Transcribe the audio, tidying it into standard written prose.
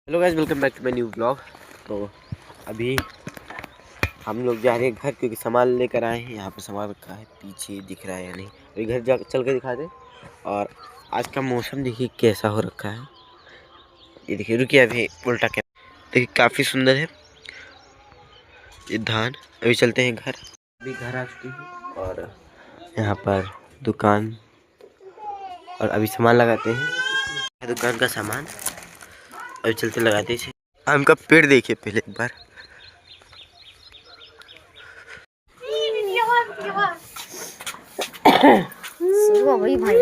Hello guys, welcome back to my new blog. तो अभी हम लोग जा रहे हैं घर, क्योंकि सामान लेकर आए हैं। यहाँ पे सामान रखा है, पीछे दिख रहा है या नहीं, अभी घर जा चल के दिखा दे। और आज का मौसम देखिए कैसा हो रखा है। ये देखिए, रुकिए अभी उल्टा क्या, देखिए काफ़ी सुंदर है ये धान। अभी चलते हैं घर। अभी घर आ चुके हैं और यहाँ पर दुकान, और अभी सामान लगाते हैं दुकान का सामान। अभी चलते लगाते हैं। आम का पेड़ देखिए पहले एक बार। वही भाई